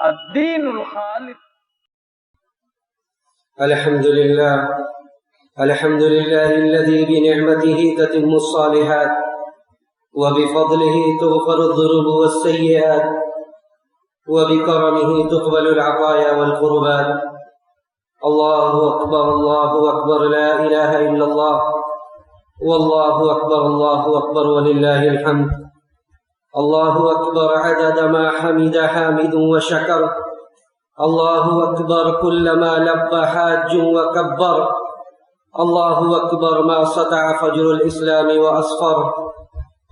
الدین الخالص. الحمد لله الذي بنعمته تتم الصالحات وبفضله تغفر الذنوب والسيئات وبكرمه تقبل العطايا والقربات. الله أكبر الله أكبر لا إله إلا الله والله أكبر ولله الحمد. الله أكبر عدد ما حمد حامد وشكر. الله أكبر كلما لبى حاج وكبر. الله أكبر ما سطع فجر الإسلام وأصفر.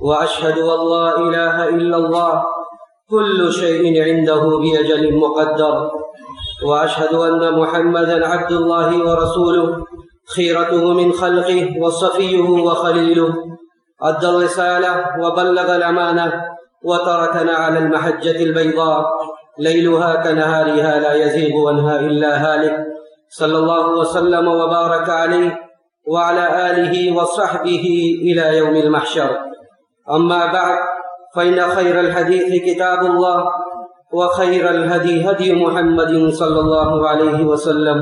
وأشهد أن لا إله إلا الله كل شيء عنده بأجل مقدر. وأشهد أن محمدا عبد الله ورسوله خيرته من خلقه وصفيه وخليله. أدى الرسالة وبلغ الأمانة وتركنا على المحجة البيضاء ليلها كنهارها لا يزيغ عنها إلا هالك. صلى الله وسلم وبارك عليه وعلى آله وصحبه إلى يوم المحشر. أما بعد فإن خير الحديث كتاب الله وخير الهدي هدي محمد صلى الله عليه وسلم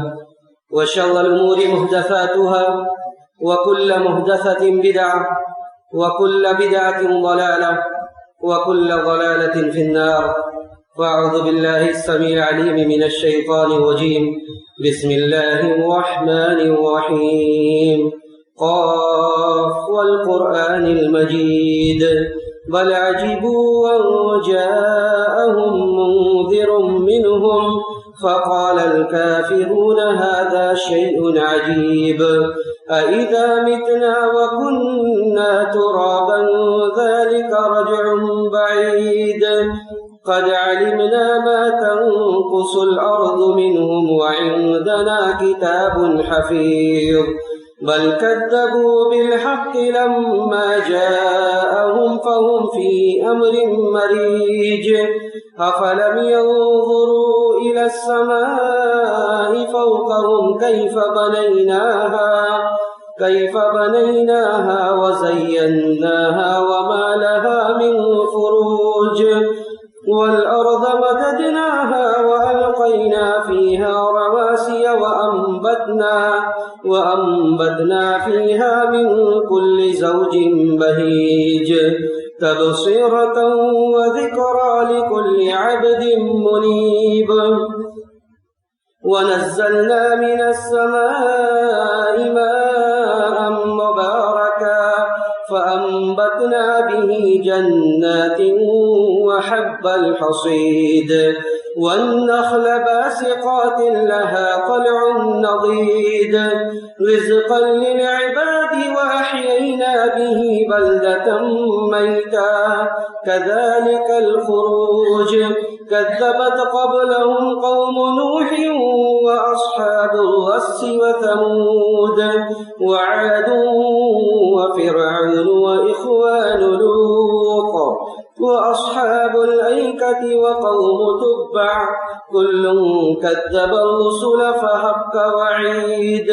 وشر الأمور محدثاتها وكل محدثة بدعة وكل بدعة ضلالة وكل ضلالة في النار. فأعوذ بالله السميع العليم من الشيطان الرجيم. بسم الله الرحمن الرحيم. قاف والقرآن المجيد بل عجبوا أن جاءهم منذر منهم فقال الكافرون هذا شيء عجيب أإذا متنا وكنا ترابا ذلك رجع بعيد قد علمنا ما تنقص الأرض منهم وعندنا كتاب حفيظ بل كذبوا بالحق لما جاءهم فهم في أمر مريج أفلم ينظروا إلى السماء فوقهم كيف بنيناها وزيناها وما لها من فروج والأرض مددناها وألقينا فيها رواسي وأنبتنا فيها من كل زوج بهيج تبصرة وذكرى لكل عبد منيب. ونزلنا من السماء ماء مباركا فأنبتنا به جنات وحب الحصيد والنخل باسقات لها طلع نضيد رزقا للعباد وأحيينا به بلدة ميتا كذلك الخروج كذبت قبلهم قوم نوح وأصحاب الرس وثمود وعاد وفرعون وإخوان لوط وأصحاب الأيكة وقوم تبع كل كذب الرسل فحق وعيد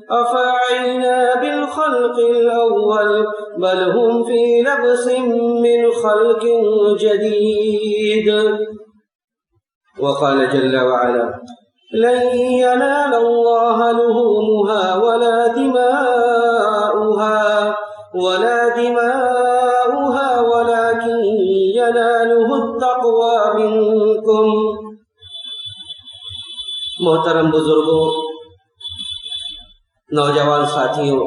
أفعينا بالخلق الأول بل هم في لبس من خلق جديد. وقال جل وعلا لن ينال الله لحومها ولا دماؤها ولكن يناله التقوى منكم. محترم بزرگوں، نوجوان ساتھیوں،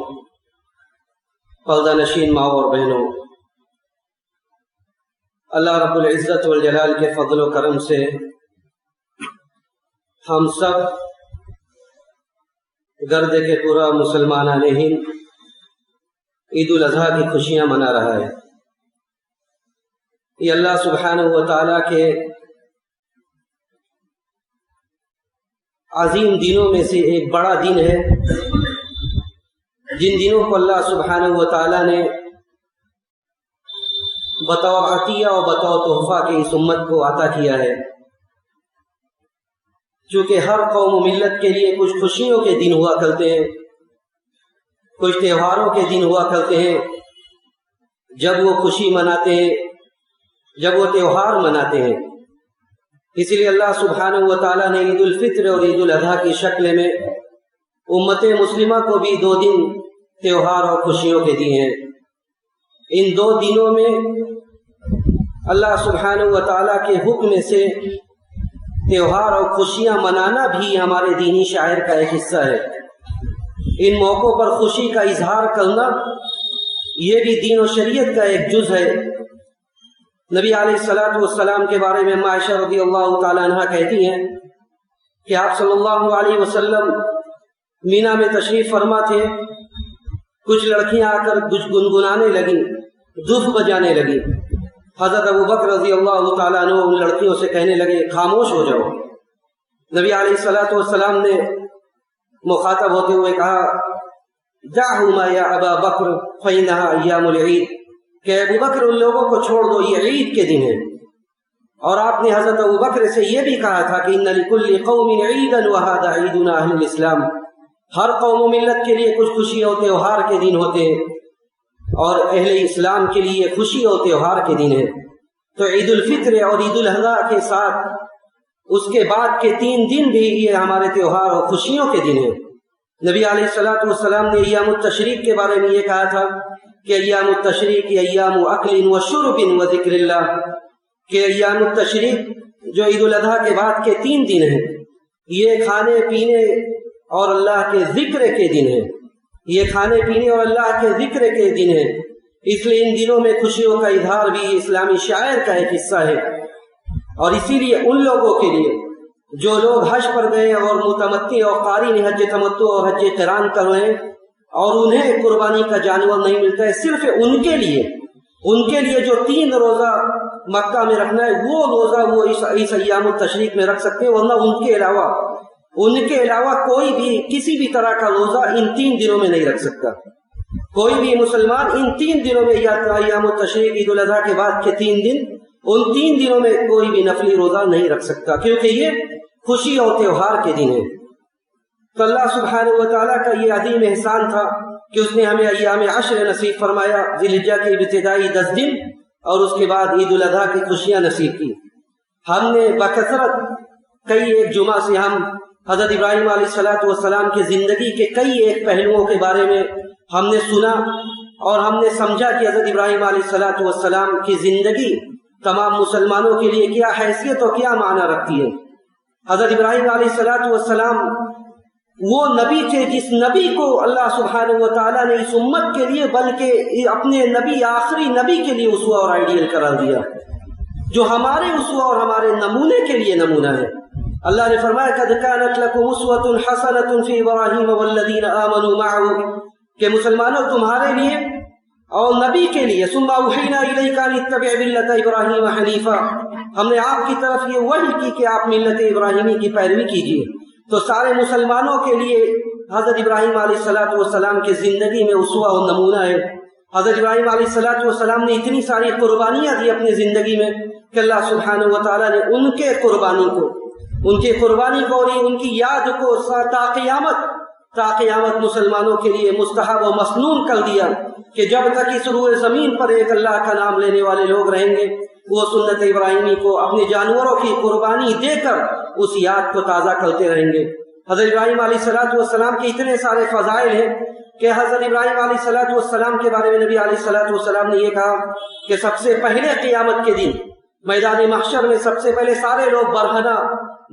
پردہ نشین ماں اور بہنوں، اللہ رب العزت والجلال کے فضل و کرم سے ہم سب گرد کے پورا مسلمانان ہند عید الاضحیٰ کی خوشیاں منا رہا ہے. یہ اللہ سبحانہ و تعالیٰ کے عظیم دنوں میں سے ایک بڑا دن ہے، جن دنوں کو اللہ سبحانہ و تعالیٰ نے بطور عطیہ اور بطور تحفہ کی اس امت کو عطا کیا ہے. چونکہ ہر قوم و ملت کے لیے کچھ خوشیوں کے دن ہوا کرتے ہیں، کچھ تہواروں کے دن ہوا کرتے ہیں. جب وہ خوشی مناتے ہیں، جب وہ تہوار مناتے ہیں اسی لیے اللہ سبحانہ و تعالیٰ نے عید الفطر اور عید الاضحیٰ کی شکل میں امت مسلمہ کو بھی 2 دن تہوار اور خوشیوں کے دیے ہیں۔ ان 2 دنوں میں اللہ سبحانہ و تعالیٰ کے حکم سے تہوار اور خوشیاں منانا بھی ہمارے دینی شاعر کا ایک حصہ ہے۔ ان موقعوں پر خوشی کا اظہار کرنا یہ بھی دین و شریعت کا ایک جز ہے۔ نبی علیہ الصلوۃ والسلام کے بارے میں عائشہ رضی اللہ تعالیٰ عنہ کہتی ہیں کہ آپ صلی اللہ علیہ وسلم مینا میں تشریف فرما تھے، کچھ لڑکیاں آ کر کچھ گنگنانے لگیں، دف بجانے لگیں۔ حضرت ابوبکر رضی اللہ تعالیٰ عنہ ان لڑکیوں سے کہنے لگے خاموش ہو جاؤ۔ نبی علیہ الصلوۃ والسلام نے مخاطب ہوتے ہوئے کہا دعہما یا ابا بکر فإنہا ایام العید، کہ ابو بکر ان لوگوں کو چھوڑ دو، یہ عید کے دن ہیں۔ اور آپ نے حضرت ابو بکر سے یہ بھی کہا تھا کہ ان لکل قوم عیدا وہذا عیدنا اہل الاسلام، ہر قوم و ملت کے لیے کچھ خوشی اور تہوار کے دن ہوتے ہیں، اور اہل اسلام کے لیے خوشی اور تہوار کے دن ہیں۔ تو عید الفطر اور عید الاضحیٰ کے ساتھ اس کے بعد کے 3 دن بھی یہ ہمارے تہوار اور خوشیوں کے دن ہیں۔ نبی علیہ الصلوۃ والسلام نے ایام التشریق کے بارے میں یہ کہا تھا کہ ایام التشریق ایام اکل و شرب و ذکر اللہ، کہ ایام التشریق جو عید الاضحیٰ کے بعد کے 3 دن ہیں یہ کھانے پینے اور اللہ کے ذکر کے دن ہیں، یہ کھانے پینے اور اللہ کے ذکر کے دن ہیں۔ اس لیے ان دنوں میں خوشیوں کا اظہار بھی اسلامی شاعر کا ایک حصہ ہے۔ اور اسی لیے ان لوگوں کے لیے جو لوگ حج پر گئے اور متمتع اور قارن حج تمتع اور حج قران کر رہے ہیں اور انہیں قربانی کا جانور نہیں ملتا ہے، صرف ان کے لیے جو 3 روزہ مکہ میں رکھنا ہے وہ روزہ وہ اس ایام التشریق میں رکھ سکتے ہیں، ورنہ ان کے علاوہ کوئی بھی کسی بھی طرح کا روزہ ان 3 دنوں میں نہیں رکھ سکتا۔ کوئی بھی مسلمان ان 3 دنوں میں، یا ایام التشریق عید الاضحیٰ کے بعد کے 3 دن، ان 3 دنوں میں کوئی بھی نفلی روزہ نہیں رکھ سکتا، کیونکہ یہ خوشی اور تہوار کے دن ہیں۔ تو اللہ سبحانہ و تعالیٰ کا یہ عظیم احسان تھا کہ اس نے ہمیں ایام عشر نصیب فرمایا، ذی الحجہ کے ابتدائی 10 دن اور اس کے بعد عید الاضحیٰ کی خوشیاں نصیب کی۔ ہم نے بکثرت کئی ایک جمعہ سے ہم حضرت ابراہیم علیہ الصلوۃ والسلام کی زندگی کے کئی ایک پہلوؤں کے بارے میں ہم نے سنا، اور ہم نے سمجھا کہ حضرت ابراہیم علیہ الصلوۃ والسلام کی زندگی تمام مسلمانوں کے لیے کیا حیثیت اور کیا معنی رکھتی ہے۔ حضرت ابراہیم علیہ الصلوۃ والسلام وہ نبی تھے جس نبی کو اللہ سبحانہ و تعالیٰ نے اس امت کے لیے بلکہ اپنے نبی آخری نبی کے لیے اسوہ اور آئیڈیل قرار دیا، جو ہمارے اسوہ اور ہمارے نمونے کے لیے نمونہ ہے۔ اللہ نے فرمایا قد كانت لكم اسوة حسنة في ابراہیم والذین آمنوا معه، کہ مسلمانوں تمہارے لیے اور نبی کے لیے ثم اوحینا الیک ان اتبع ملت ابراہیم حنیفا، ہم نے آپ کی طرف یہ وحی کی کہ آپ ملت ابراہیمی کی پیروی کیجیے۔ تو سارے مسلمانوں کے لیے حضرت ابراہیم علیہ الصلوۃ والسلام کی زندگی میں اسوہ اور نمونہ ہے۔ حضرت ابراہیم علیہ الصلوۃ والسلام نے اتنی ساری قربانیاں دی اپنی زندگی میں کہ اللہ سبحانہ و تعالیٰ نے ان کے قربانی کو اور ان کی یاد کو تا قیامت مسلمانوں کے لیے مستحب و مسنون کر دیا کہ جب تک اس روئے زمین پر ایک اللہ کا نام لینے والے لوگ رہیں گے وہ سنت ابراہیمی کو اپنے جانوروں کی قربانی دے کر اس یاد کو تازہ کرتے رہیں گے۔ حضرت ابراہیم علیہ الصلوۃ والسلام کے اتنے سارے فضائل ہیں کہ حضرت ابراہیم علیہ الصلوۃ والسلام کے بارے میں نبی علیہ الصلوۃ والسلام نے یہ کہا کہ سب سے پہلے قیامت کے دن میدان محشر میں سب سے پہلے سارے لوگ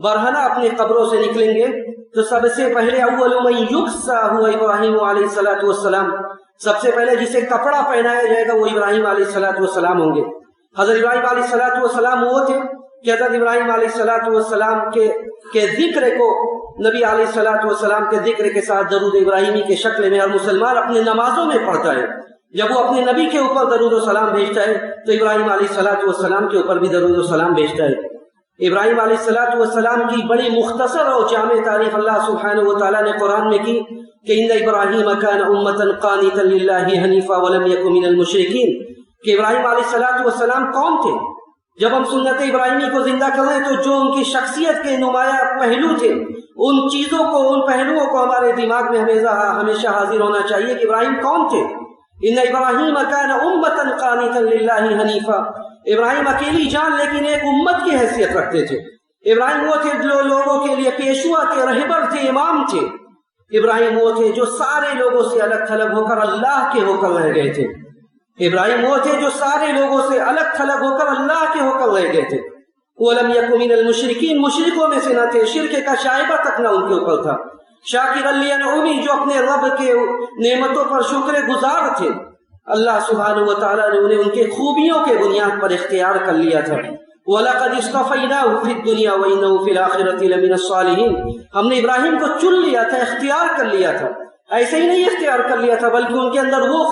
برہنہ اپنی قبروں سے نکلیں گے، تو سب سے پہلے اول من یکسا ہوا ابراہیم علیہ الصلوۃ والسلام، سب سے پہلے جسے کپڑا پہنایا جائے گا وہ ابراہیم علیہ الصلوۃ والسلام ہوں گے۔ حضرت ابراہیم علیہ الصلوۃ والسلام وہ تھے کہ حضرت ابراہیم علیہ الصلوۃ والسلام کے ذکر کو نبی علیہ الصلوۃ والسلام کے ذکر کے ساتھ درود ابراہیمی کے شکل میں ہر مسلمان اپنے نمازوں میں پڑھتا ہے۔ جب وہ اپنے نبی کے اوپر درود و سلام بھیجتا ہے تو ابراہیم علیہ الصلوۃ والسلام کے اوپر بھی درود و سلام بھیجتا ہے۔ ابراہیم علیہ الصلوۃ والسلام کی بڑی مختصر اور جامع تعریف اللہ سبحانہ و تعالیٰ نے قرآن میں کی کہ ان ابراہیم کان امۃ قانتا للہ حنیفا ولم یک من المشرکین، کہ ابراہیم علیہ الصلوۃ والسلام کون تھے۔ جب ہم سنت ابراہیمی کو زندہ کر رہے ہیں تو جو ان کی شخصیت کے نمایاں پہلو تھے ان چیزوں کو، ان پہلوؤں کو ہمارے دماغ میں ہمیشہ حاضر ہونا چاہیے کہ ابراہیم کون تھے۔ ان ابراہیم کان امۃ قانتا للہ حنیفا، ابراہیم اکیلی جان لیکن ایک امت کی حیثیت رکھتے تھے۔ ابراہیم وہ تھے جو لوگوں کے لیے پیشوا تھے، رہبر تھے، امام تھے۔ ابراہیم وہ تھے جو سارے لوگوں سے الگ تھلگ ہو کر اللہ کے ہو کر رہ گئے تھے۔ ابراہیم وہ تھے جو سارے لوگوں سے الگ تھلگ ہو کر اللہ کے ہو کر رہ گئے تھے۔ وَلَمْ يَكُ مِنَ الْمُشْرِكِينَ، مشرکوں میں سے نہ تھے، شرک کا شائبہ تک نہ ان کے اوپر تھا۔ شاکرا لِأَنْعُمِهِ، جو اپنے رب کے نعمتوں پر شکر گزار تھے۔ اللہ سبحانہ و تعالیٰ نے انہیں ان کے خوبیوں کے بنیاد پر اختیار کر لیا تھا۔ وَلَقَدِ اصْطَفَيْنَاهُ فِي الدُّنْيَا وَإِنَّهُ فِي الْآخِرَةِ لَمِنَ الصَّالِحِينَ، ہم نے ابراہیم کو چن لیا تھا، اختیار کر لیا تھا۔ ایسے ہی نہیں اختیار کر لیا تھا، بلکہ ان کے اندر وہ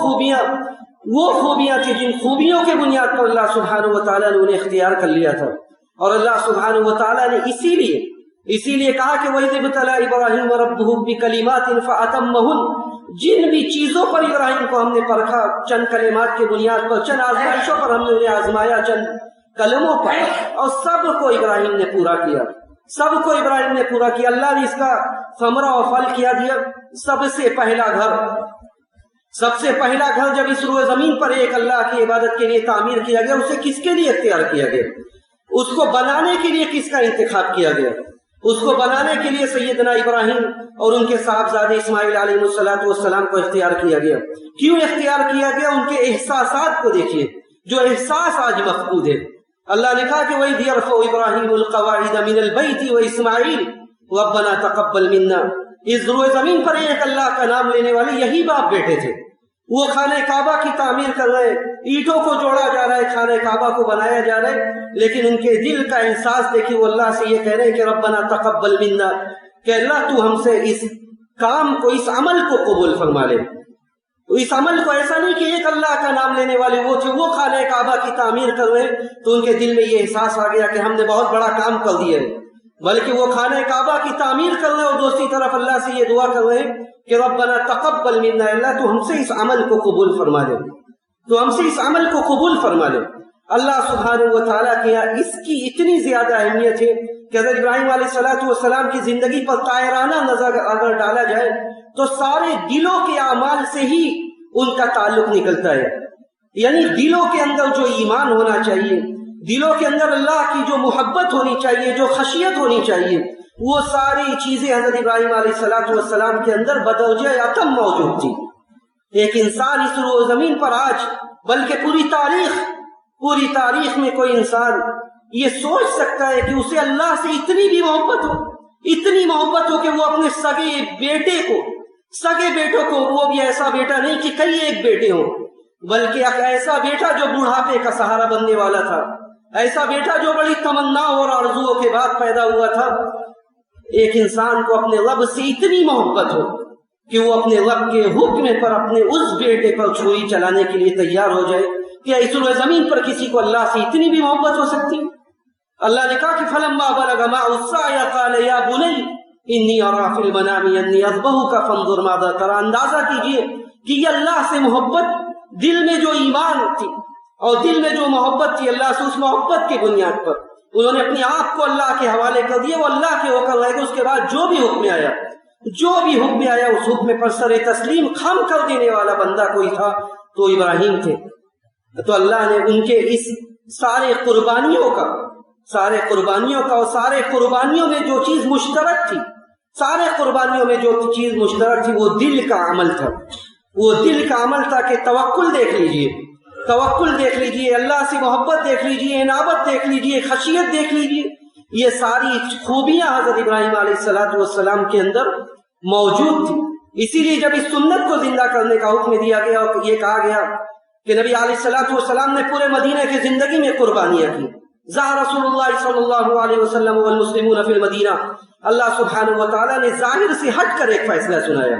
خوبیاں تھیں جن خوبیوں کے بنیاد پر اللہ سبحانہ و تعالیٰ نے انہیں اختیار کر لیا تھا۔ اور اللہ سبحانہ و تعالیٰ نے اسی لیے کہا کہ وَإِذِ ابْتَلَىٰ إِبْرَاهِيمَ رَبُّهُ بِكَلِمَاتٍ فَأَتَمَّهُنَّ، جن بھی چیزوں پر ابراہیم کو ہم نے پرکھا، چند کلمات کے بنیاد پر، چند آزمائشوں پر ہم نے انہیں آزمایا، چند کلموں پر، اور سب کو ابراہیم نے پورا کیا، سب کو ابراہیم نے پورا کیا۔ اللہ نے اس کا ثمرہ و پھل کیا دیا۔ سب سے پہلا گھر جب اس روئے زمین پر ایک اللہ کی عبادت کے لیے تعمیر کیا گیا، اسے کس کے لیے اختیار کیا گیا؟ اس کو بنانے کے لیے کس کا انتخاب کیا گیا؟ اس کو بنانے کے لیے سیدنا ابراہیم اور ان کے صاحبزادے اسماعیل علیہ السلام کو اختیار کیا گیا۔ کیوں اختیار کیا گیا؟ ان کے احساسات کو دیکھیے، جو احساس آج مفقود ہے۔ اللہ نے کہا کہ وَإِذْ يَرْفَعُ إِبْرَاهِيمُ الْقَوَاعِدَ مِنَ الْبَيْتِ وَإِسْمَاعِيلُ رَبَّنَا تَقَبَّلْ مِنَّا، اس روئے زمین پر ایک اللہ کا نام لینے والے یہی باپ بیٹے تھے۔ وہ خانہ کعبہ کی تعمیر کر رہے، اینٹوں کو جوڑا جا رہا ہے، خانہ کعبہ کو بنایا جا رہا ہے، لیکن ان کے دل کا احساس دیکھیے، وہ اللہ سے یہ کہہ رہے ہیں کہ ربنا تقبل منا، کہ اللہ تو ہم سے اس کام کو، اس عمل کو قبول فرما لے۔ اس عمل کو ایسا نہیں کہ ایک اللہ کا نام لینے والے وہ تھے، وہ خانہ کعبہ کی تعمیر کر رہے تو ان کے دل میں یہ احساس آ گیا کہ ہم نے بہت بڑا کام کر دیا ہے، بلکہ وہ خانہ کعبہ کی تعمیر کر رہے اور دوسری طرف اللہ سے یہ دعا کر رہے کہ ربنا تقبل منا، اللہ تو ہم سے اس عمل کو قبول فرما لے، تو ہم سے اس عمل کو قبول فرما لے۔ اللہ سبحانہ و تعالیٰ کے یہاں اس کی اتنی زیادہ اہمیت ہے کہ حضرت ابراہیم علیہ السلام کی زندگی پر طائرانہ نظر اگر ڈالا جائے تو سارے دلوں کے اعمال سے ہی ان کا تعلق نکلتا ہے۔ یعنی دلوں کے اندر جو ایمان ہونا چاہیے، دلوں کے اندر اللہ کی جو محبت ہونی چاہیے، جو خشیت ہونی چاہیے، وہ ساری چیزیں حضرت ابراہیم علیہ السلام کے اندر بدرجہ اتم موجود تھی۔ ایک انسان اس روئے زمین پر آج، بلکہ پوری تاریخ میں کوئی انسان یہ سوچ سکتا ہے کہ اسے اللہ سے اتنی بھی محبت ہو کہ وہ اپنے سگے بیٹوں کو، وہ بھی ایسا بیٹا نہیں کہ کئی ایک بیٹے ہوں، بلکہ ایک ایسا بیٹا جو بڑھاپے کا سہارا بننے والا تھا، ایسا بیٹا جو بڑی تمنا اور آرزوؤں کے بعد پیدا ہوا تھا۔ ایک انسان کو اپنے رب سے اتنی محبت ہو کہ وہ اپنے رب کے حکم پر اپنے اس بیٹے پر چھری چلانے کے لیے تیار ہو جائے، کیا اس روئے زمین پر کسی کو اللہ سے اتنی بھی محبت ہو سکتی؟ اللہ نے کہا کہ فَلَمَّا بَلَغَ مَعَهُ السَّعْيَ قَالَ يَا بُنَيَّ إِنِّي أَرَىٰ فِي الْمَنَامِ أَنِّي أَذْبَحُكَ فَانظُرْ مَاذَا تَرَىٰ۔ اندازہ کیجئے کہ یہ اللہ سے محبت، دل میں جو ایمان تھی اور دل میں جو محبت تھی اللہ سے، اس محبت کے بنیاد پر انہوں نے اپنے آپ کو اللہ کے حوالے کر دیا، وہ اللہ کے ہو کر رہ گئے۔ اس کے بعد جو بھی حکم آیا اس حکم پر سر تسلیم خم کر دینے والا بندہ کوئی تھا تو ابراہیم تھے۔ تو اللہ نے ان کے اس سارے قربانیوں کا اور سارے قربانیوں میں جو چیز مشترک تھی وہ دل کا عمل تھا کہ توکل دیکھ لیجئے، اللہ سے محبت دیکھ لیجئے، انابت دیکھ لیجئے، خشیت دیکھ لیجئے، یہ ساری خوبیاں حضرت ابراہیم علیہ السلام کے اندر موجود تھی۔ اسی لیے جب اس سنت کو زندہ کرنے کا حکم دیا گیا اور یہ کہا گیا کہ نبی علیہ السلام نے پورے مدینہ کی زندگی میں قربانیاں کی، ظہر رسول اللہ صلی اللہ علیہ وسلم والمسلمون فی المدینہ، اللہ سبحانہ و تعالیٰ نے ظاہر سے ہٹ کر ایک فیصلہ سنایا۔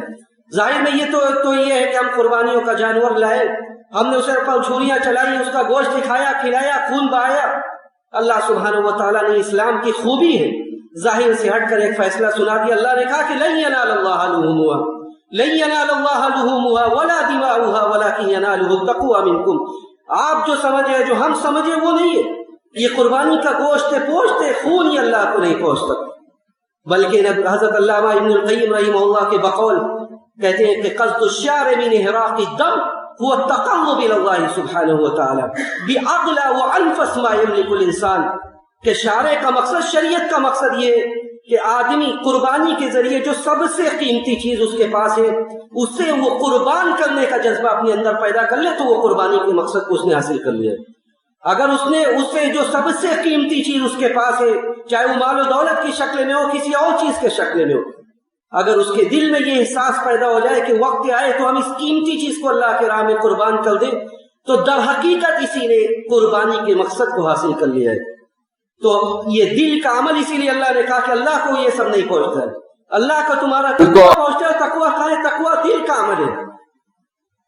ظاہر میں یہ تو یہ ہے کہ ہم قربانیوں کا جانور لائے، ہم نے اسے پر چھریاں چلائی، اس کا گوشت کھایا، کھلایا، خون بہایا۔ اللہ سبحانہ و تعالیٰ نے اسلام کی خوبی ہے ظاہر سے ہٹ کر ایک فیصلہ سنا دیا۔ اللہ نے کہا کہ لن ینال اللہ لحومها ولا دماؤها ولكن يناله التقوى منكم، آپ جو سمجھے، جو ہم سمجھے وہ نہیں ہے، یہ قربانی کا گوشت پوشت خون یہ اللہ کو نہیں پہنچتا، بلکہ حضرت علامہ ابن القیم رحمہ اللہ کے بقول کہتے ہیں کہ قصد الشارع من احراق الدم هو التقرب الى اللہ سبحانہ وتعالی باغلى وانفس ما يملك الانسان، کہ شارع کا مقصد، شریعت کا مقصد یہ کہ آدمی قربانی کے ذریعے جو سب سے قیمتی چیز اس کے پاس ہے اسے وہ قربان کرنے کا جذبہ اپنے اندر پیدا کر لے تو وہ قربانی کے مقصد کو اس نے حاصل کر لیا۔ اگر اس نے اسے جو سب سے قیمتی چیز اس کے پاس ہے، چاہے وہ مال و دولت کی شکل میں ہو، کسی اور چیز کے شکل میں ہو، اگر اس کے دل میں یہ احساس پیدا ہو جائے کہ وقت آئے تو ہم اس قیمتی چیز کو اللہ کے راہ میں قربان کر دیں، تو در حقیقت اسی نے قربانی کے مقصد کو حاصل کر لیا ہے۔ تو یہ دل کا عمل، اسی لیے اللہ نے کہا کہ اللہ کو یہ سب نہیں پہنچتا ہے، اللہ کا تمہارا تقویٰ پہنچتا ہے۔ تقویٰ کا ہے؟ تقویٰ دل کا عمل ہے،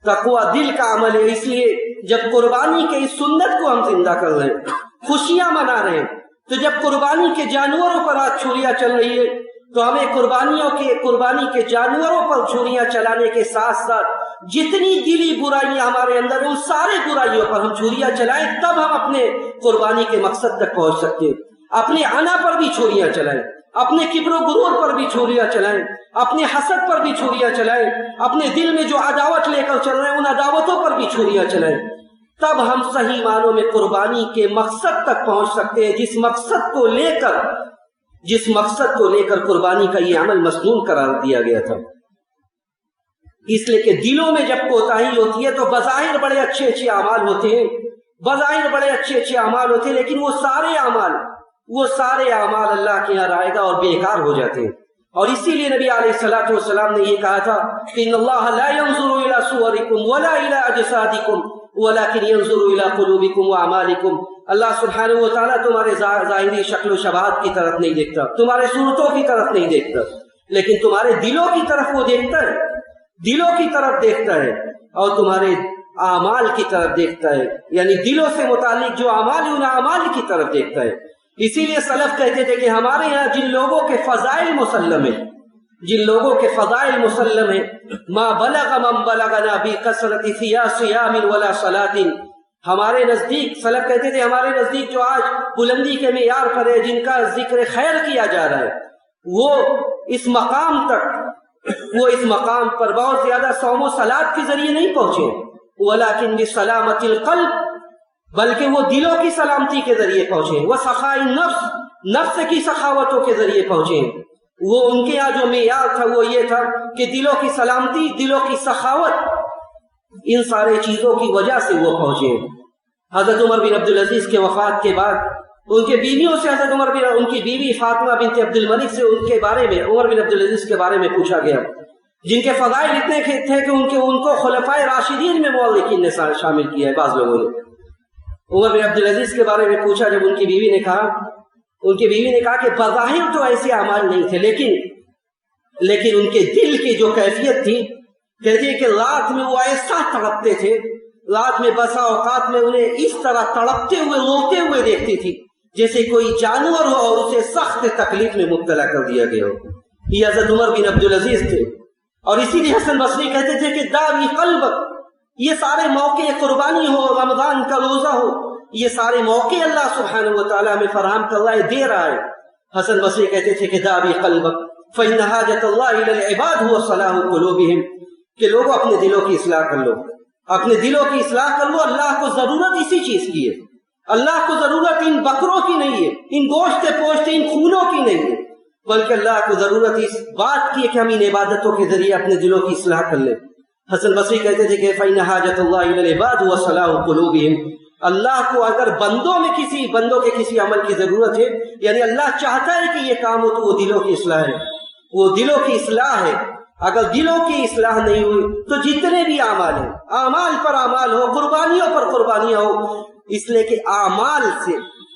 تقویٰ دل کا عمل ہے۔ اس لیے جب قربانی کے اس سنت کو ہم زندہ کر رہے ہیں، خوشیاں منا رہے ہیں، تو جب قربانی کے جانوروں پر آج چھریاں چل رہی ہے تو ہمیں قربانی کے جانوروں پر چھریاں چلانے کے ساتھ ساتھ جتنی دلی برائیاں ہمارے اندر ہیں ان سارے برائیوں پر ہم چھریاں چلائیں، تب ہم اپنے قربانی کے مقصد تک پہنچ سکتے ہیں۔ اپنے انا پر بھی چھریاں چلائیں، اپنے کبر و غرور پر بھی چھریاں چلائیں، اپنے حسد پر بھی چھریاں چلائیں، اپنے دل میں جو عداوت لے کر چل رہے ہیں ان عداوتوں پر بھی چھریاں چلائیں، تب ہم صحیح معنوں میں قربانی کے مقصد تک پہنچ سکتے ہیں، جس مقصد کو لے کر قربانی کا یہ عمل مسنون قرار دیا گیا تھا۔ اس لیے کہ دلوں میں جب کوتاہی ہوتی ہے تو بظاہر بڑے اچھے اچھے اعمال ہوتے ہیں، لیکن وہ سارے اعمال اللہ کے یہاں رائے گا اور بیکار ہو جاتے ہیں۔ اور اسی لیے نبی علیہ الصلوۃ والسلام نے یہ کہا تھا کہ ان اللہ لا ينظر الى صوركم ولا الى اجسادكم ولكن ينظر الى قلوبكم واعمالكم۔ اللہ سبحانہ و تعالیٰ تمہارے ظاہری شکل و شباہت کی طرف نہیں دیکھتا، تمہارے صورتوں کی طرف نہیں دیکھتا، لیکن تمہارے دلوں کی طرف وہ دیکھتا ہے، دلوں کی طرف دیکھتا ہے اور تمہارے اعمال کی طرف دیکھتا ہے، یعنی دلوں سے متعلق جو اعمال ہیں ان اعمال کی طرف دیکھتا ہے۔ اسی لیے سلف کہتے تھے کہ ہمارے یہاں جن لوگوں کے فضائل مسلم ہیں ما بلغ من بلغنا بکثرت صیام ولا صلاۃ، ہمارے نزدیک سلف کہتے تھے ہمارے نزدیک جو آج بلندی کے معیار پر ہے، جن کا ذکر خیر کیا جا رہا ہے، وہ اس مقام پر بہت زیادہ صوم و صلات کے ذریعے نہیں پہنچے، ولیکن بسلامت القلب، بلکہ وہ دلوں کی سلامتی کے ذریعے پہنچے، وہ سخاء نفس کی سخاوتوں کے ذریعے پہنچے۔ وہ ان کے یہاں جو معیار تھا وہ یہ تھا کہ دلوں کی سلامتی، دلوں کی سخاوت، ان سارے چیزوں کی وجہ سے وہ پہنچے۔ حضرت عمر بن عبدالعزیز کے وفات کے بعد ان کے بیویوں سے ان کی بیوی فاطمہ بنت عبد الملک سے ان کے بارے میں، عمر بن عبدالعزیز کے بارے میں پوچھا گیا، جن کے فضائل اتنے تھے کہ ان کو خلفائے راشدین میں مؤلکین نے شامل کیا ہے بعض لوگوں نے۔ عمر بن عبدالعزیز کے بارے میں پوچھا، جب ان کی بیوی نے کہا کہ بظاہر تو ایسے اعمال نہیں تھے، لیکن ان کے دل کی جو کیفیت تھی، کہتے ہیں کہ رات میں وہ ایسا تڑپتے تھے، رات میں بسا اوقات میں انہیں اس طرح تڑپتے ہوئے روتے ہوئے دیکھتی تھی جیسے کوئی جانور ہو اور اسے سخت تکلیف میں مبتلا کر دیا گیا ہو۔ یہ حضرت عمر بن عبدالعزیز تھے، اور اسی لیے حسن بصری کہتے تھے کہ داوی قلبک، یہ سارے موقع قربانی ہو، رمضان کا روزہ ہو، یہ سارے موقع اللہ سبحانہ و تعالیٰ میں فراہم کر رہا ہے، دے رہا ہے۔ حسن بصری کہتے تھے کہ داوی قلبک فإن حاجت اللہ الی العباد هو صلاح قلوبہم، کہ لوگوں اپنے دلوں کی اصلاح کر لو، اپنے دلوں کی اصلاح کر لو۔ اللہ کو ضرورت اسی چیز کی ہے، اللہ کو ضرورت ان بکروں کی نہیں ہے، ان گوشت پوشت ان خونوں کی نہیں ہے، بلکہ اللہ کو ضرورت اس بات کی ہے کہ ہم ان عبادتوں کے ذریعے اپنے دلوں کی اصلاح کر لیں۔ حسن بصری کہتے تھے کہ فإن حاجت اللہ الی العباد هو صلاح قلوبہم، اللہ کو اگر بندوں کے کسی عمل کی ضرورت ہے، یعنی اللہ چاہتا ہے کہ یہ کام ہو، تو وہ دلوں کی اصلاح ہے، وہ دلوں کی اصلاح ہے۔ اگر دلوں کی اصلاح نہیں ہوئی تو جتنے بھی اعمال ہیں، اعمال پر اعمال ہو، قربانیوں پر قربانیاں ہو، اس لیے کہ اعمال سے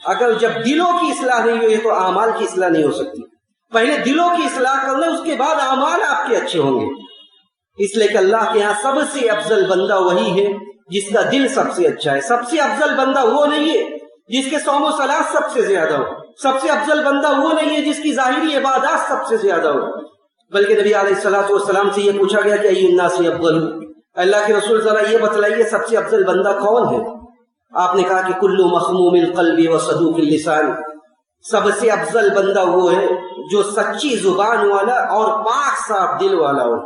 اگر جب دلوں کی اصلاح نہیں ہوئی تو اعمال کی اصلاح نہیں ہو سکتی۔ پہلے دلوں کی اصلاح کر لیں، اس کے بعد اعمال آپ کے اچھے ہوں گے۔ اس لیے کہ اللہ کے ہاں سب سے افضل بندہ وہی ہے جس کا دل سب سے اچھا ہے۔ سب سے افضل بندہ وہ نہیں ہے جس کے صوم و صلات سب سے زیادہ ہو، سب سے افضل بندہ وہ نہیں ہے جس کی ظاہری عبادات سب سے زیادہ ہو، بلکہ نبی علیہ الصلوۃ والسلام سے یہ پوچھا گیا کہ ای الناس افضل، اللہ کے رسول ذرا یہ بتلائیے سب سے افضل بندہ کون ہے؟ آپ نے کہا کہ کل مخموم القلب و صدوق اللسان، سب سے افضل بندہ وہ ہے جو سچی زبان والا اور پاک صاف دل والا ہو۔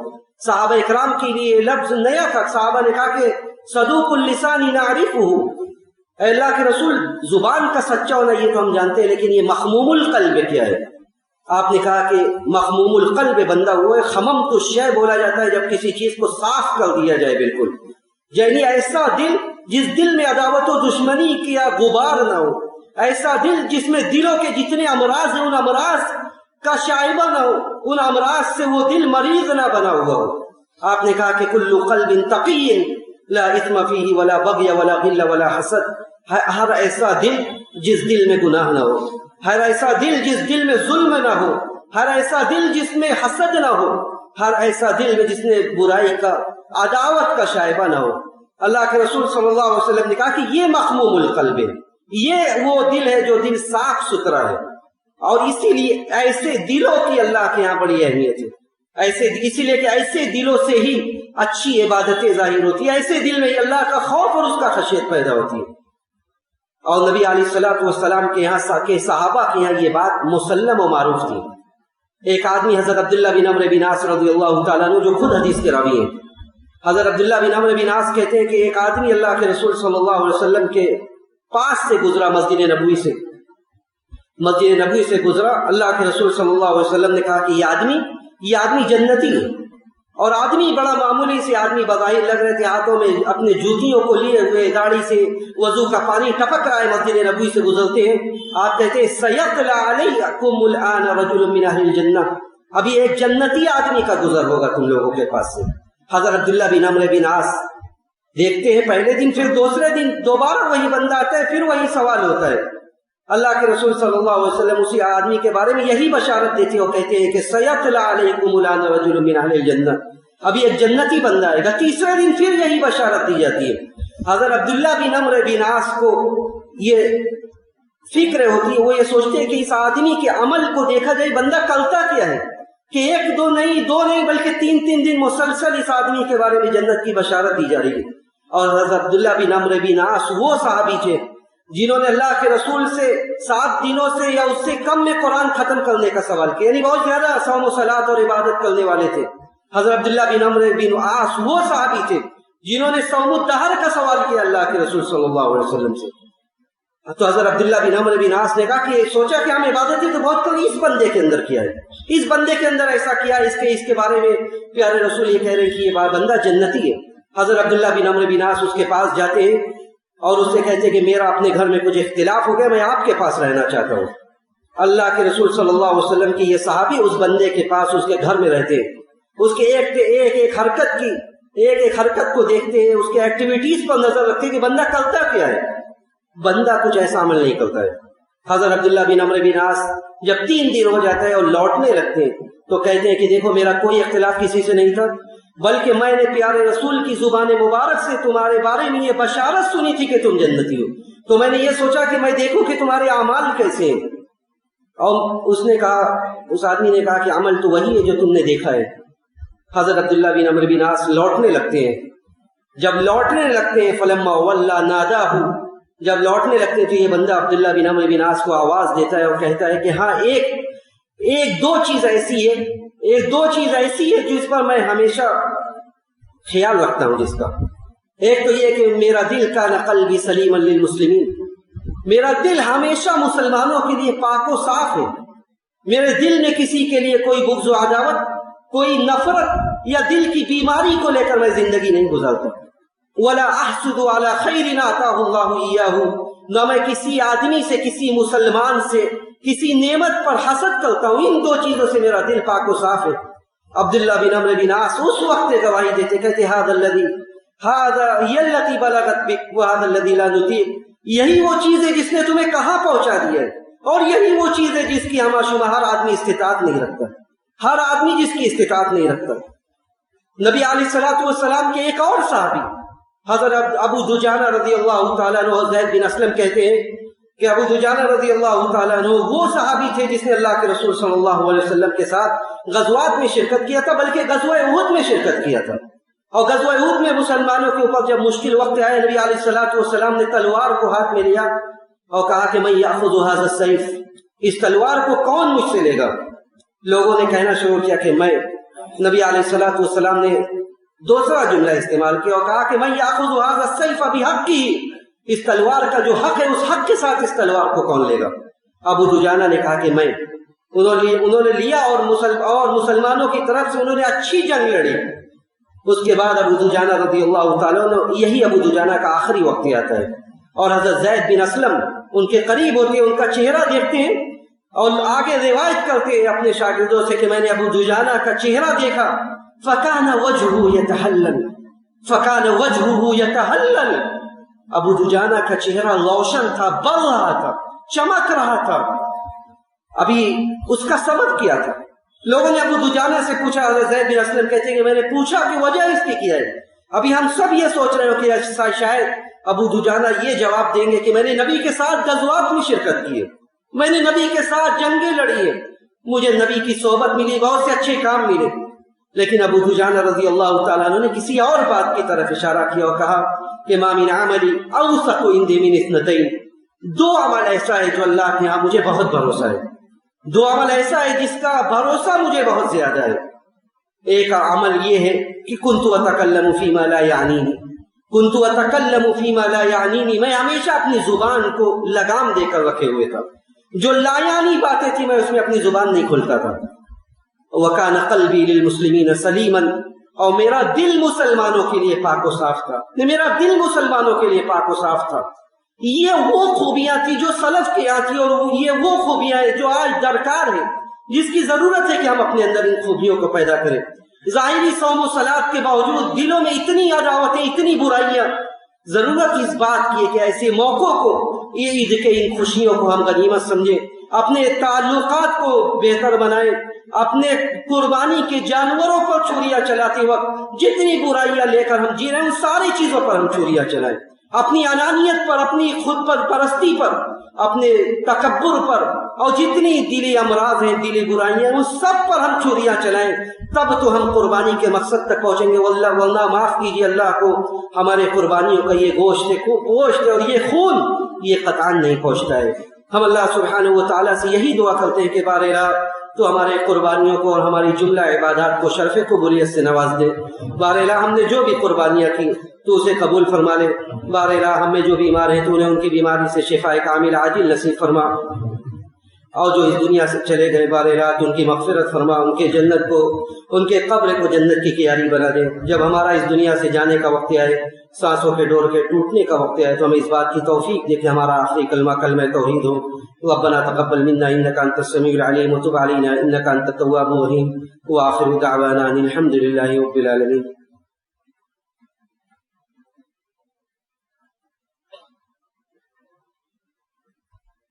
صحابہ اکرام کے لیے لفظ نیا تھا، صحابہ نے کہا کہ صدوق اللسان نعرفہ، اے اللہ کے رسول زبان کا سچا ہونا یہ تو ہم جانتے ہیں، لیکن یہ مخموم القلب کیا ہے؟ آپ نے کہا کہ مخموم القلب بندہ وہ ہے، خممت الشیء بولا جاتا ہے جب کسی چیز کو صاف کر دیا جائے بالکل، یعنی ایسا دل جس دل میں عداوت و دشمنی کیا غبار نہ ہو، ایسا دل جس میں دلوں کے جتنے امراض ہیں ان امراض کا شائبہ نہ ہو، ان امراض سے وہ دل مریض نہ بنا ہوا ہو۔ آپ نے کہا کہ کل قلب تقی لا اثم فیہ ولا بغی ولا غل ولا حسد، ہر ایسا دل جس دل میں گناہ نہ ہو، ہر ایسا دل جس دل میں ظلم نہ ہو، ہر ایسا دل جس میں حسد نہ ہو، ہر ایسا دل میں جس میں برائی کا عداوت کا شائبہ نہ ہو۔ اللہ کے رسول صلی اللہ علیہ وسلم نے کہا کہ یہ مخموم القلب ہے، یہ وہ دل ہے جو دل صاف ستھرا ہے، اور اسی لیے ایسے دلوں کی اللہ کے یہاں بڑی اہمیت ہے، اسی لیے کہ ایسے دلوں سے ہی اچھی عبادتیں ظاہر ہوتی ہیں، ایسے دل میں اللہ کا خوف اور اس کا خشیت پیدا ہوتی ہے۔ اور نبی علیہ الصلوۃ والسلام کے یہاں کے صحابہ کے یہاں یہ بات مسلم و معروف تھی۔ ایک آدمی حضرت عبداللہ بن عمرو بن عاص رضی اللہ تعالیٰ عنہ جو خود حدیث کے راوی ہیں، حضرت عبداللہ بن عمرو بن عاص کہتے ہیں کہ ایک آدمی اللہ کے رسول صلی اللہ علیہ وسلم کے پاس سے گزرا، مسجد نبوی سے گزرا۔ اللہ کے رسول صلی اللہ علیہ وسلم نے کہا کہ یہ آدمی جنتی ہے، اور آدمی بڑا معمولی سے آدمی بظاہر لگ رہے تھے، ہاتھوں میں اپنے جوتیوں کو لیے ہوئے، داڑھی سے وضو کا پانی ٹپک رہا ہے، مسجد نبوی سے گزرتے ہیں۔ آپ کہتے ہیں سیطلع علیکم الآن رجل من اہل الجنہ، ابھی ایک جنتی آدمی کا گزر ہوگا تم لوگوں کے پاس سے۔ حضرت عبداللہ بن عمرو بن عاص دیکھتے ہیں پہلے دن، پھر دوسرے دن دوبارہ وہی بندہ آتا ہے، پھر وہی سوال ہوتا ہے۔ اللہ کے رسول صلی اللہ علیہ وسلم اسی آدمی کے بارے میں یہی بشارت دیتے ہیں، وہ کہتے ہیں کہ سیطلع علیکم الآن رجل من اہل الجنہ، ابھی ایک جنتی بندہ آئے گا۔ تیسرے دن پھر یہی بشارت دی جاتی ہے۔ حضرت عبداللہ بن عمرو بن عاص کو یہ فکر ہوتی ہے، وہ یہ سوچتے ہیں کہ اس آدمی کے عمل کو دیکھا جائے، بندہ کرتا کیا ہے کہ ایک دو نہیں بلکہ تین دن مسلسل اس آدمی کے بارے میں جنت کی بشارت دی جا رہی ہے۔ اور حضرت عبداللہ بن عمرو بن عاص وہ صحابی تھے جنہوں نے اللہ کے رسول سے 7 دنوں سے یا اس سے کم میں قرآن ختم کرنے کا سوال کیا، یعنی بہت زیادہ صوم و صلاۃ اور عبادت کرنے والے تھے۔ حضرت عبداللہ بن عمرو بن عاص وہ صحابی تھے جنہوں نے صوم الدہر کا سوال کیا اللہ کے رسول صلی اللہ علیہ وسلم سے۔ تو حضرت عبداللہ بن عمرو بن عاص نے کہا کہ سوچا کہ ہم عبادت تو بہت کم اس بندے کے اندر کیا ہے، اس بندے کے اندر ایسا کیا، اس کے بارے میں پیارے رسول یہ کہہ رہے ہیں کہ یہ بندہ جنتی ہے۔ حضرت عبداللہ بن عمرو بن عاص اس کے پاس جاتے ہیں اور اس سے کہتے ہیں کہ میرا اپنے گھر میں کچھ اختلاف ہو گیا، میں آپ کے پاس رہنا چاہتا ہوں۔ اللہ کے رسول صلی اللہ علیہ وسلم کی یہ صحابی اس بندے کے پاس اس کے گھر میں رہتے ہیں، اس کے ایک حرکت کو دیکھتے ہیں، اس کے ایکٹیویٹیز پر نظر رکھتے ہیں کہ بندہ کرتا کیا ہے۔ بندہ کچھ ایسا عمل نہیں کرتا ہے۔ حضرت عبداللہ بن عمرو بن عاص جب 3 دن ہو جاتا ہے اور لوٹنے لگتے ہیں تو کہتے ہیں کہ دیکھو میرا کوئی اختلاف کسی سے نہیں تھا، بلکہ میں نے پیارے رسول کی زبان مبارک سے تمہارے بارے میں یہ بشارت سنی تھی کہ تم جنتی ہو، تو میں نے یہ سوچا کہ میں دیکھوں کہ تمہارے اعمال کیسے ہیں۔ اور اس نے کہا، اس آدمی نے کہا کہ عمل تو وہی ہے جو تم نے دیکھا ہے۔ حضرت عبداللہ بن عمرو بن عاص لوٹنے لگتے ہیں، جب لوٹنے لگتے ہیں فلما ولا ناداہ، جب لوٹنے لگتے ہیں تو یہ بندہ عبداللہ بن عمرو بن عاص کو آواز دیتا ہے اور کہتا ہے کہ ہاں ایک دو چیز ایسی ہے جس پر میں ہمیشہ خیال رکھتا ہوں، جس کا ایک تو یہ کہ میرا دل کان قلبی سلیما للمسلمین، میرا دل ہمیشہ مسلمانوں کے لیے پاک و صاف ہے، میرے دل میں کسی کے لیے کوئی بغض و عداوت، کوئی نفرت یا دل کی بیماری کو لے کر میں زندگی نہیں گزارتا۔ ولا احسد على خیر آتاہ اللہ ایاہ، نہ میں کسی آدمی سے، کسی مسلمان سے کسی نعمت پر حسد کرتا ہوں، ان 2 چیزوں سے میرا دل پاک و صاف ہے۔ عبداللہ بن عمرو بن عاص اس وقت گواہی دیتے، کہتے هذا الذی بلغت بک وهذا الذی لا نطیق، یہی وہ چیز ہے جس نے تمہیں کہاں پہنچا دیا ہے، اور یہی وہ چیز ہے جس کی ہر آدمی استطاعت نہیں رکھتا، ہر آدمی جس کی استطاعت نہیں رکھتا۔ نبی علیہ الصلوۃ والسلام کے ایک اور صحابی حضرت ابو دجانہ رضی اللہ تعالیٰ عنہ، زید بن اسلم کہتے ہیں کہ ابو دجانہ رضی اللہ تعالیٰ عنہ وہ صحابی تھے جس نے اللہ کے رسول صلی اللہ علیہ وسلم کے ساتھ غزوات میں شرکت کیا تھا، بلکہ غزوہ احد میں شرکت کیا تھا۔ اور غزوہ احد میں مسلمانوں کے اوپر جب مشکل وقت آیا، نبی علیہ الصلوۃ والسلام نے تلوار کو ہاتھ میں لیا اور کہا کہ من یأخذ هذا السیف، اس تلوار کو کون مجھ سے لے گا؟ لوگوں نے کہنا شروع کیا کہ میں۔ نبی علیہ الصلوۃ والسلام نے دوسرا جملہ استعمال کیا اور کہا کہ من یأخذ هذا السیف بحقہ، اس تلوار کا جو حق ہے اس حق کے ساتھ اس تلوار کو کون لے گا؟ ابو دجانہ نے کہا کہ میں۔ انہوں نے لیا اور مسلمانوں کی طرف سے انہوں نے اچھی جنگ لڑی۔ اس کے بعد ابو دجانہ رضی اللہ تعالیٰ عنہ، یہی ابو دجانہ کا آخری وقت آتا ہے، اور حضرت زید بن اسلم ان کے قریب ہوتے ہیں، ان کا چہرہ دیکھتے ہیں اور آگے روایت کرتے ہیں اپنے شاگردوں سے کہ میں نے ابو دجانہ کا چہرہ دیکھا، فَكَانَ وَجْهُهُ يَتَهَلَّلُ، ابو دجانہ کا چہرہ روشن تھا، بڑھ رہا تھا، چمک رہا تھا۔ ابھی اس کا سبب کیا تھا؟ لوگوں نے ابو دجانہ سے پوچھا، حضرت زید بن اسلم کہتے ہیں کہ میں نے پوچھا کہ وجہ اس کی کیا ہے؟ ابھی ہم سب یہ سوچ رہے ہو کہ شاید ابو دجانہ یہ جواب دیں گے کہ میں نے نبی کے ساتھ غزوات میں شرکت کی ہے، میں نے نبی کے ساتھ جنگیں لڑی ہے، مجھے نبی کی صحبت ملی، بہت سے اچھے کام ملے۔ لیکن ابو دجانہ رضی اللہ تعالیٰ عنہ نے کسی اور بات کی طرف اشارہ کیا اور کہا کہ ما من عمل اوثق عندي من اثنتين، دو عمل ایسا ہے جو اللہ کے ہاں مجھے بہت بھروسہ ہے، دو عمل ایسا ہے جس کا بھروسہ مجھے بہت زیادہ ہے۔ ایک عمل یہ ہے کہ کنت اتکلم فیما لا یعنینی، کنت اتکلم فیما لا یعنینی، میں ہمیشہ اپنی زبان کو لگام دے کر رکھے ہوئے تھا، جو لا یعنی باتیں تھی میں اس میں اپنی زبان نہیں کھلتا تھا۔ وکان قلبی للمسلمین سلیما، اور میرا دل مسلمانوں کے لیے پاک و صاف تھا، میرا دل مسلمانوں کے لیے پاک و صاف تھا۔ یہ وہ خوبیاں تھی جو سلف کے یہاں تھی، اور یہ وہ خوبیاں ہیں جو آج درکار ہے، جس کی ضرورت ہے کہ ہم اپنے اندر ان خوبیوں کو پیدا کریں۔ ظاہری صوم و صلاۃ کے باوجود دلوں میں اتنی عداوتیں، اتنی برائیاں۔ ضرورت اس بات کی ہے کہ ایسے موقعوں کو، یہ عید کے ان خوشیوں کو ہم غنیمت سمجھیں، اپنے تعلقات کو بہتر بنائیں، اپنے قربانی کے جانوروں پر چھریاں چلاتے وقت جتنی برائیاں لے کر ہم جی رہے ہیں ان ساری چیزوں پر ہم چھریاں چلائیں، اپنی انانیت پر، اپنی خود پر پرستی پر، اپنے تکبر پر، اور جتنی دلی امراض ہیں، دلی برائیاں، ان سب پر ہم چھریاں چلائیں، تب تو ہم قربانی کے مقصد تک پہنچیں گے۔ واللہ معاف کیجیے اللہ کو، ہمارے قربانیوں کا یہ گوشت اور یہ خون یہ قطعاً نہیں پہنچتا ہے۔ ہم اللہ سبحانہ و تعالیٰ سے یہی دعا کرتے ہیں کہ بار الہ تو ہمارے قربانیوں کو اور ہماری جملہ عبادات کو شرف قبولیت سے نواز دے۔ بار الہ ہم نے جو بھی قربانیاں کی تو اسے قبول فرما لے۔ بار الہ ہم میں جو بیمار ہیں تو انہیں ان کی بیماری سے شفا کامل عاجل نصیب فرما، اور جو اس دنیا سے چلے گئے بار الہ تو ان کی مغفرت فرما، ان کے جنت کو، ان کے قبر کو جنت کی کیاری بنا دے۔ جب ہمارا اس دنیا سے جانے کا وقت آئے، سانسوں کے ڈور کے ٹوٹنے کا وقت آئے، تو ہمیں اس بات کی توفیق دے کہ ہمارا آخری کلمہ کلمہ توحید ہو۔ ربنا تقبل منا انك انت السميع العليم وتب علينا انك انت التواب الرحيم واخر دعوانا ان الحمد لله رب العالمين۔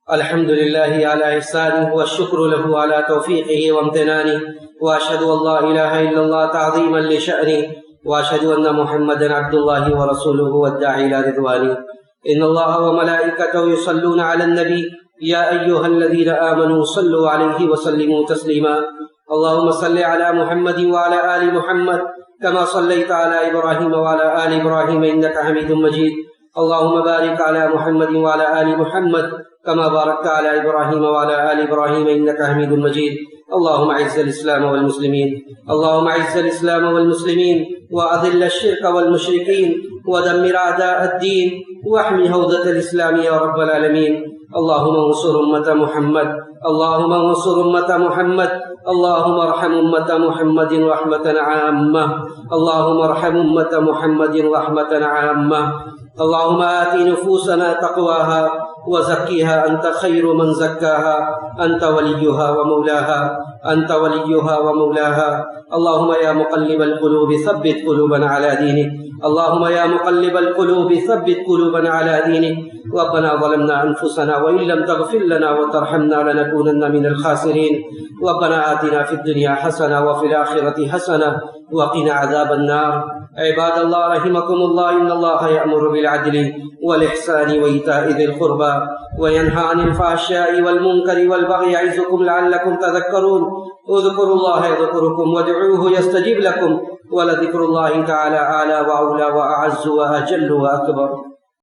الحمد لله على إحسانه والشكر له على توفيقه وامتنانه، وأشهد أن لا إله إلا الله تعظيما لشأنه، وأشهد أن محمدا عبد الله ورسوله والداعي إلى رضوانه۔ إن الله وملائكته يصلون على النبي يا أيها الذين آمنوا صلوا عليه وسلموا تسليما۔ اللهم صل على محمد وعلى آل محمد كما صليت على إبراهيم وعلى آل إبراهيم إنك حميد مجيد۔ اللهم بارك على محمد وعلى آل محمد كما باركت على إبراهيم وعلى آل إبراهيم إنك حميد مجيد۔ اللهم أعز الإسلام والمسلمين، اللهم أعز الإسلام والمسلمين، وأذل الشرك والمشركين، ودمر أعداء الدين، واحمي حوزة الإسلام يا رب العالمين۔ اللهم انصر أمة محمد، اللهم انصر أمة محمد، اللهم ارحم أمة محمد رحمة عامة، اللهم ارحم أمة محمد رحمة عامة۔ اللهم آت نفوسنا تقواها وزكها أنت خير من زكاها، أنت وليها ومولاها، أنت وليها ومولاها۔ اللهم يا مقلب القلوب ثبت قلوبنا على دينك، اللهم يا مقلب القلوب ثبت قلوبنا على دينك۔ ربنا ظلمنا أنفسنا وإن لم تغفر لنا وترحمنا لنكونن من الخاسرين۔ ربنا آتنا في الدنيا حسنة وفي الآخرة حسنة وقنا عذاب النار۔ عباد الله رحمكم الله، إن الله يأمر بالعدل والإحسان وإيتاء ذي القربى وينهى عن الفحشاء والمنكر والبغي يعظكم لعلكم تذكرون۔ اذكروا الله يذكركم وادعوه يستجب لكم، ولذكر الله تعالى أعلى وأولى وأعز وأجل وأكبر۔